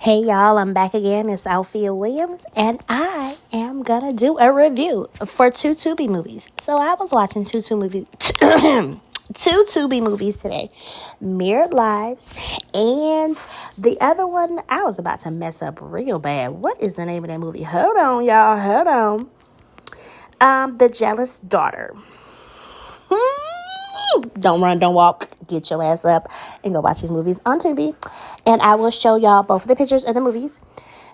Hey y'all, I'm back again. It's Althea Williams, and I am gonna do a review for two Tubi movies. So I was watching two Tubi movies today, Mirrored Lives, and the other one I was about to mess up real bad. What is the name of that movie? Hold on, y'all. Hold on. The Jealous Daughter. Don't run, don't walk. Get your ass up and go watch these movies on Tubi. And I will show y'all both of the pictures of the movies.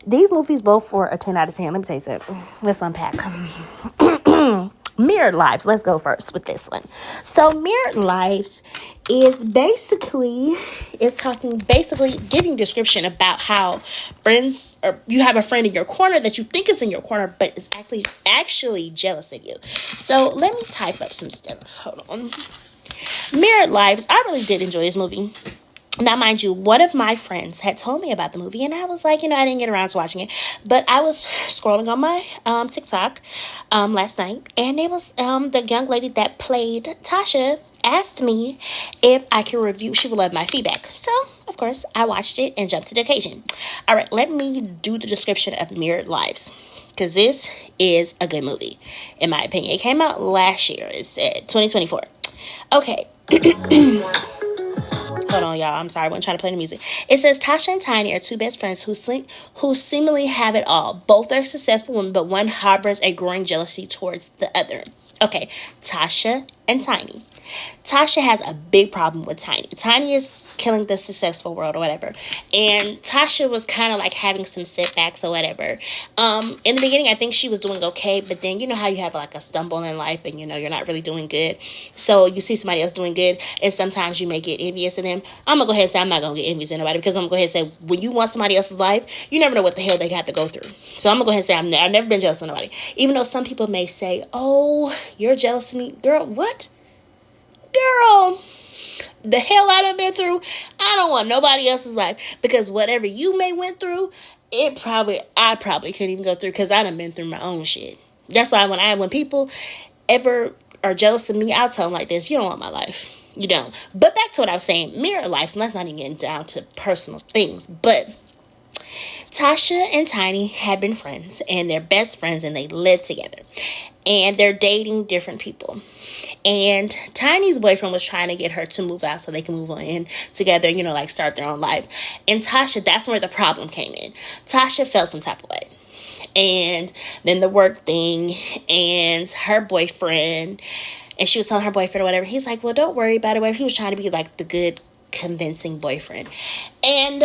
These movies both for a 10 out of 10. Let me tell you something. Let's unpack. Mirrored Lives. Let's go first with this one. So Mirrored Lives is basically giving description about how friends, or you have a friend in your corner that you think is in your corner, but is actually jealous of you. So let me type up some stuff. Hold on. Mirrored Lives. I really did enjoy this movie. Now, mind you, one of my friends had told me about the movie, and I was like, I didn't get around to watching it. But I was scrolling on my TikTok last night, and it was the young lady that played Tasha asked me if I could review. She would love my feedback. So, of course, I watched it and jumped to the occasion. All right, let me do the description of Mirrored Lives, because this is a good movie, in my opinion. It came out last year. It said 2024. Okay. Hold on, y'all. I'm sorry. I wasn't trying to play the music. It says Tasha and Tiny are two best friends who seemingly have it all. Both are successful women, but one harbors a growing jealousy towards the other. Okay, Tasha and Tiny. Tasha has a big problem with Tiny. Tiny is killing the successful world or whatever. And Tasha was kind of like having some setbacks or whatever. In the beginning, I think she was doing okay. But then you know how you have like a stumble in life and you're not really doing good. So you see somebody else doing good. And sometimes you may get envious of them. I'm going to go ahead and say I'm not going to get envious of nobody. Because I'm going to go ahead and say when you want somebody else's life, you never know what the hell they have to go through. So I'm going to go ahead and say I've never been jealous of nobody. Even though some people may say, oh, you're jealous of me. Girl, what? Girl, the hell I done been through, I don't want nobody else's life, because whatever you may went through, I probably couldn't even go through, because I done been through my own shit. That's why when people ever are jealous of me, I'll tell them like this: you don't want my life. You don't. But back to what I was saying, mirror lives, and let's not even get down to personal things, but Tasha and Tiny had been friends, and they're best friends, and they live together, and they're dating different people. And Tiny's boyfriend was trying to get her to move out so they can move on in together, like start their own life. And Tasha, that's where the problem came in. Tasha felt some type of way. And then the work thing and her boyfriend, and she was telling her boyfriend or whatever. He's like, well, don't worry about it. He was trying to be like the good, convincing boyfriend. And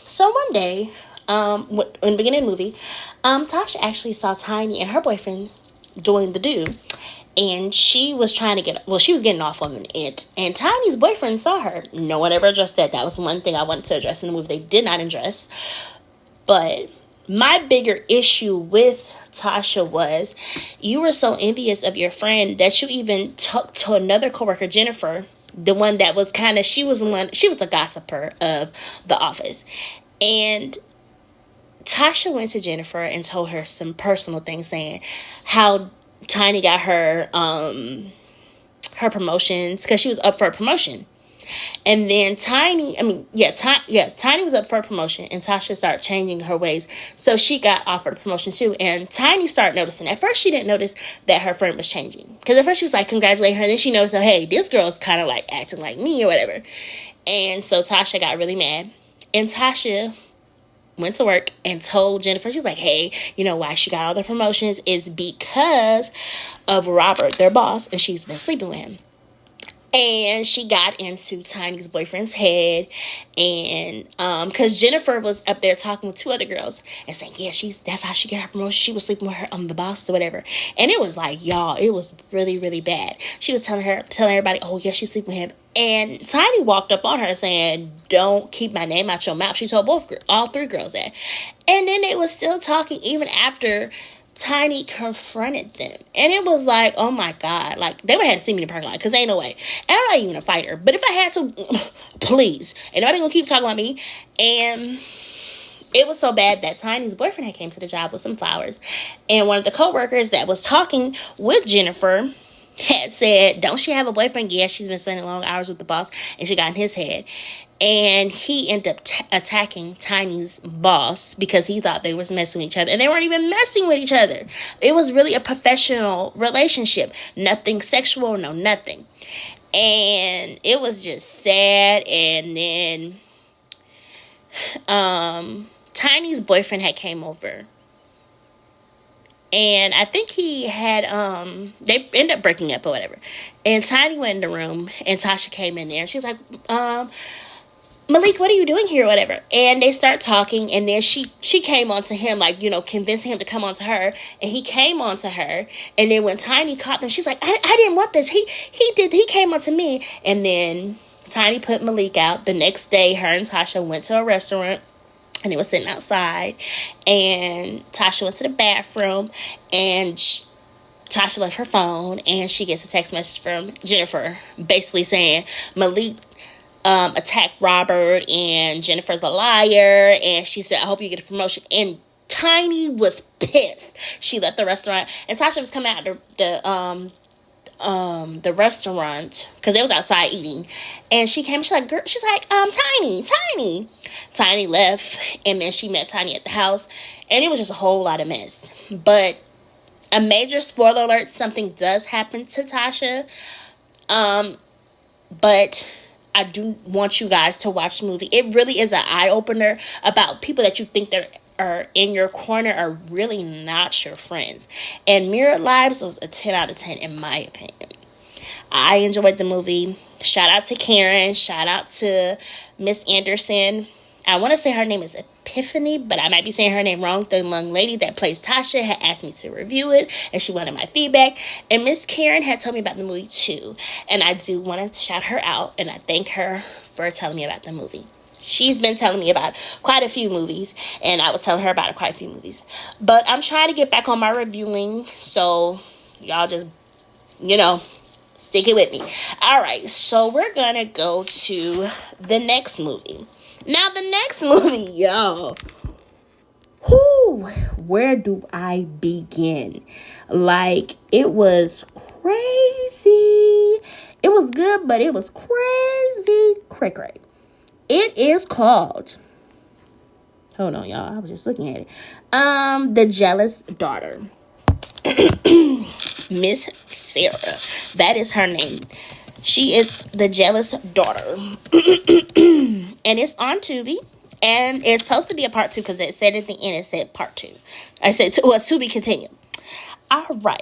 so one day, in the beginning of the movie, Tasha actually saw Tiny and her boyfriend doing the do. And she was she was getting off on it. And Tiny's boyfriend saw her. No one ever addressed that. That was one thing I wanted to address in the movie. They did not address. But my bigger issue with Tasha was you were so envious of your friend that you even took to another coworker, Jennifer, the one that was she was the gossiper of the office. And Tasha went to Jennifer and told her some personal things, saying how Tiny got her promotions because she was up for a promotion. And then Tiny was up for a promotion, and Tasha started changing her ways. So she got offered a promotion too. And Tiny started noticing. At first, she didn't notice that her friend was changing. Because at first, she was like, congratulating her. And then she noticed, hey, this girl's kind of like acting like me or whatever. And so Tasha got really mad. And Tasha went to work and told Jennifer, she's like, hey, why she got all the promotions is because of Robert, their boss, and she's been sleeping with him. And she got into Tiny's boyfriend's head, and because Jennifer was up there talking with two other girls and saying, yeah, that's how she got her promotion. She was sleeping with her the boss or whatever. And it was like, y'all, it was really, really bad. She was telling everybody, oh yeah, she's sleeping with him. And Tiny walked up on her saying, don't keep my name out your mouth. She told all three girls that. And then they was still talking even after Tiny confronted them. And it was like, oh my God. Like, they would have had to see me in the parking lot, because ain't no way. And I'm not even a fighter. But if I had to, please. And nobody gonna keep talking about me. And it was so bad that Tiny's boyfriend had came to the job with some flowers. And one of the coworkers that was talking with Jennifer had said, don't she have a boyfriend? Yeah, she's been spending long hours with the boss, and she got in his head. And he ended up attacking Tiny's boss because he thought they was messing with each other. And they weren't even messing with each other. It was really a professional relationship. Nothing sexual, no nothing. And it was just sad. And then Tiny's boyfriend had came over. And I think he had, they ended up breaking up or whatever. And Tiny went in the room and Tasha came in there. She's like, Malik, what are you doing here or whatever? And they start talking, and then she came on to him, like, you know, convincing him to come on to her. And he came on to her. And then when Tiny caught them, she's like, I didn't want this. He came on to me. And then Tiny put Malik out. The next day, her and Tasha went to a restaurant. And they were sitting outside. And Tasha went to the bathroom. And Tasha left her phone. And she gets a text message from Jennifer basically saying, Malik attacked Robert and Jennifer's a liar, and she said, I hope you get a promotion. And Tiny was pissed. She left the restaurant, and Tasha was coming out the restaurant because they was outside eating, and she came. She's like, Tiny left, and then she met Tiny at the house, and it was just a whole lot of mess. But a major spoiler alert: something does happen to Tasha, but I do want you guys to watch the movie. It really is an eye-opener about people that you think that are in your corner are really not your friends. And Mirrored Lives was a 10 out of 10 in my opinion. I enjoyed the movie. Shout out to Karen. Shout out to Miss Anderson. I want to say her name is Epiphany, but I might be saying her name wrong. The young lady that plays Tasha had asked me to review it, and she wanted my feedback. And Miss Karen had told me about the movie too, and I do want to shout her out, and I thank her for telling me about the movie. She's been telling me about quite a few movies, and I was telling her about quite a few movies. But I'm trying to get back on my reviewing, so y'all just, stick it with me. All right, so we're going to go to the next movie. Now, the next movie, y'all. Where do I begin? Like, it was crazy. It was good, but it was crazy. Cray. It is called, hold on, y'all. I was just looking at it. The Jealous Daughter. Miss Sarah. That is her name. She is the jealous daughter. And it's on Tubi. And it's supposed to be a part 2 because it said at the end, it said part 2. I said, to be continued. All right.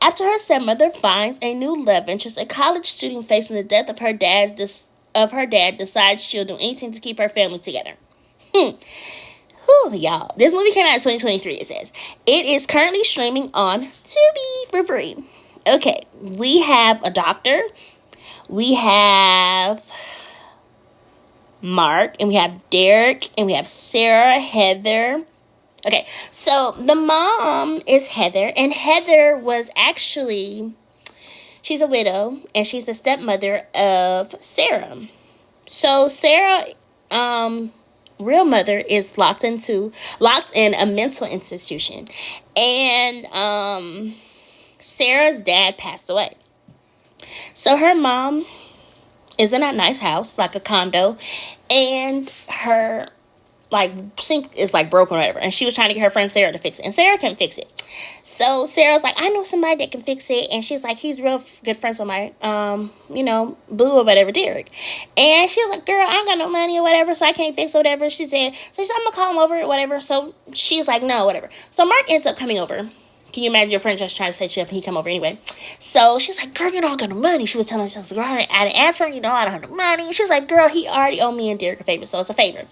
After her stepmother finds a new love interest, a college student facing the death of her dad decides she'll do anything to keep her family together. Y'all. This movie came out in 2023, it says. It is currently streaming on Tubi for free. Okay, we have a doctor, we have Mark, and we have Derek, and we have Sarah, Heather. Okay, so the mom is Heather, and Heather was actually, she's a widow, and she's the stepmother of Sarah. So Sarah, real mother is locked in a mental institution, and Sarah's dad passed away. So her mom is in a nice house, like a condo, and her sink is broken or whatever, and she was trying to get her friend Sarah to fix it, and Sarah couldn't fix it. So Sarah's like, I know somebody that can fix it, and she's like, he's real good friends with my boo or whatever, Derek. And she was like, girl, I don't got no money or whatever, so I can't fix it or whatever. She said, I'm gonna call him over or whatever. So she's like, no, whatever. So Mark ends up coming over. Can you imagine your friend just trying to set you up and he come over anyway? So she's like, girl, you don't got no money. She was telling herself, girl, I didn't ask for him, I don't have no money. She's like, girl, he already owed me and Derek a favor, so it's a favor.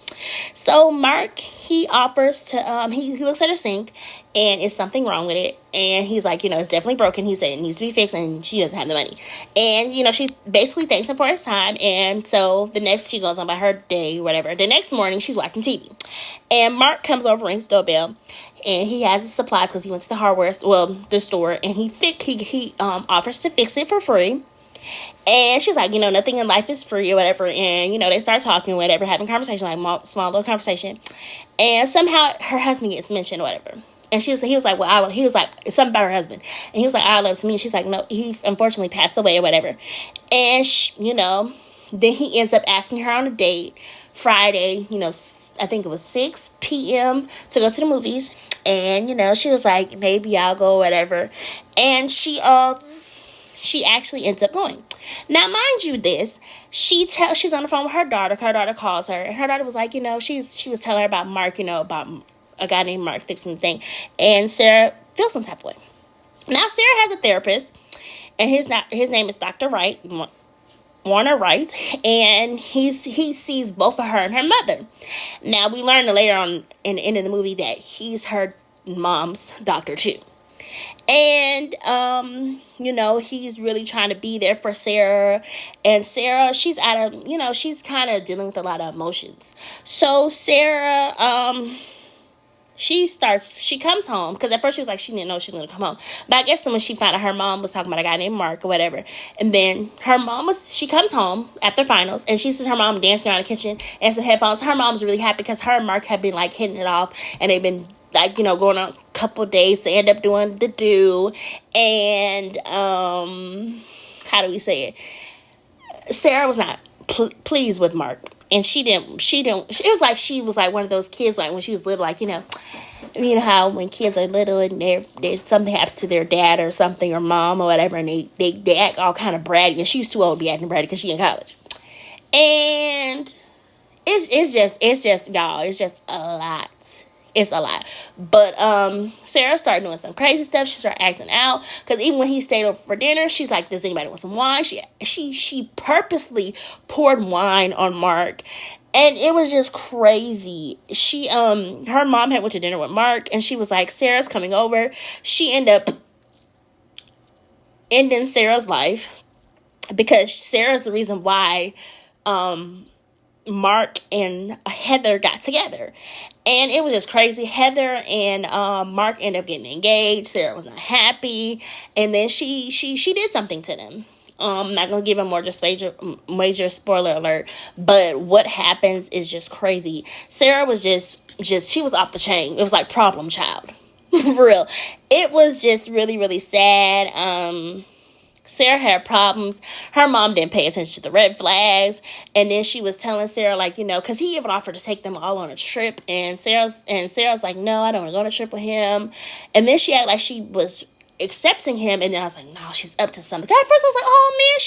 So Mark, he offers to, he looks at her sink, and it's something wrong with it. And he's like, it's definitely broken. He said it needs to be fixed, and she doesn't have the money. And, she basically thanks him for his time. And so she goes on by her day, whatever. The next morning, she's watching TV. And Mark comes over, rings the doorbell, and he has his supplies because he went to the store, and he offers to fix it for free. And she's like, nothing in life is free or whatever. And, they start talking or whatever, having conversation, small little conversation. And somehow her husband gets mentioned or whatever. And he was like, something about her husband. And he was like, I love me. And she's like, no, he unfortunately passed away or whatever. And, then he ends up asking her on a date Friday, I think it was 6 p.m. to go to the movies. And, she was like, maybe I'll go, whatever. And she actually ends up going. Now, mind you this, she's on the phone with her daughter. Her daughter calls her. And her daughter was like, she was telling her about Mark, about a guy named Mark fixing the thing. And Sarah feels some type of way. Now, Sarah has a therapist. And his name is Dr. Wright. Warner Wright, and he sees both of her and her mother. Now, we learn later on in the end of the movie that he's her mom's doctor too. And, he's really trying to be there for Sarah. And Sarah, she's she's kind of dealing with a lot of emotions. So Sarah, she comes home, because at first she was like, she didn't know she was going to come home. But I guess when she found out her mom was talking about a guy named Mark or whatever. And then she comes home after finals, and she sees her mom dancing around the kitchen and some headphones. Her mom's really happy because her and Mark have been like hitting it off, and they've been like, going on a couple days. They end up doing the do. And, how do we say it? Sarah was not pleased with Mark. And it was like she was like one of those kids, like when she was little, like, how when kids are little and they something happens to their dad or something, or mom or whatever, and they act all kind of bratty, and she's too old to be acting bratty because she's in college. And it's just y'all, it's just a lot. It's a lot. But Sarah started doing some crazy stuff. She started acting out. Because even when he stayed over for dinner, she's like, does anybody want some wine? She purposely poured wine on Mark. And it was just crazy. Her mom had went to dinner with Mark. And she was like, Sarah's coming over. She ended up ending Sarah's life. Because Sarah's the reason why Mark and Heather got together. And it was just crazy. Heather and Mark ended up getting engaged. Sarah was not happy. And then she did something to them. I'm not going to give a more just major spoiler alert. But what happens is just crazy. Sarah was just she was off the chain. It was like problem child. For real. It was just really, really sad. Sarah had problems. Her mom didn't pay attention to the red flags. And then she was telling Sarah, like, because he even offered to take them all on a trip. And Sarah's like, no, I don't want to go on a trip with him. And then she acted like she was accepting him. And then I was like, no, she's up to something. At first I was like, oh man,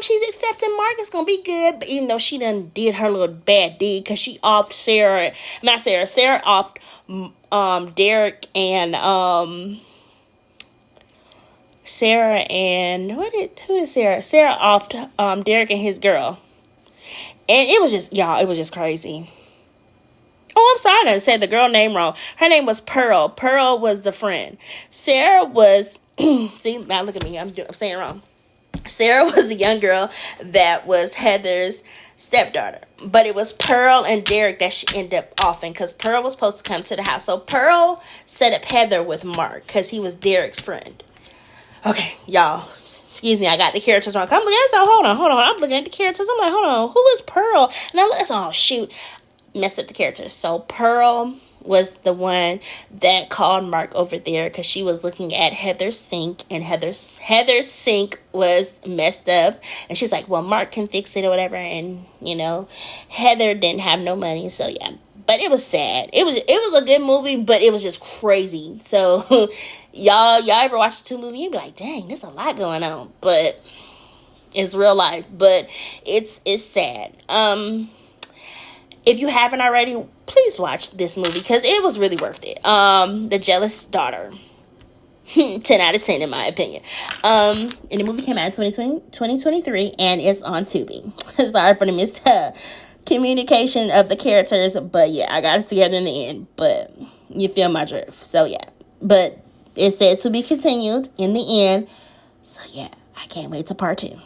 she's accepting Mark. It's going to be good. But even though she done did her little bad deed, because she offed Sarah offed Derek and, Sarah and who did Sarah offed Derek and his girl. And it was just crazy. Oh, I'm sorry, I said the girl name wrong. Her name was Pearl. Pearl was the friend. Sarah was see, now look at me, I'm saying it wrong. Sarah was the young girl that was Heather's stepdaughter. But it was Pearl and Derek that she ended up offing, because Pearl was supposed to come to the house. So Pearl set up Heather with Mark because he was Derek's friend. Okay, y'all, excuse me, I got the characters wrong. I'm looking at this, hold on. I'm looking at the characters. I'm like, hold on, who is Pearl? And I look, oh, shoot, messed up the characters. So Pearl was the one that called Mark over there because she was looking at Heather's sink, and Heather's sink was messed up. And she's like, well, Mark can fix it or whatever. And, Heather didn't have no money, so yeah. But it was sad. It was a good movie, but it was just crazy. So y'all ever watch the Tubi movie? You'd be like, dang, there's a lot going on. But it's real life. But it's sad. If you haven't already, please watch this movie because it was really worth it. The Jealous Daughter. 10 out of 10 in my opinion. And the movie came out in 2023 and it's on Tubi. Sorry for the missed communication of the characters, but yeah, I got it together in the end, but you feel my drift. So yeah, but it said to be continued in the end. So yeah, I can't wait to part 2.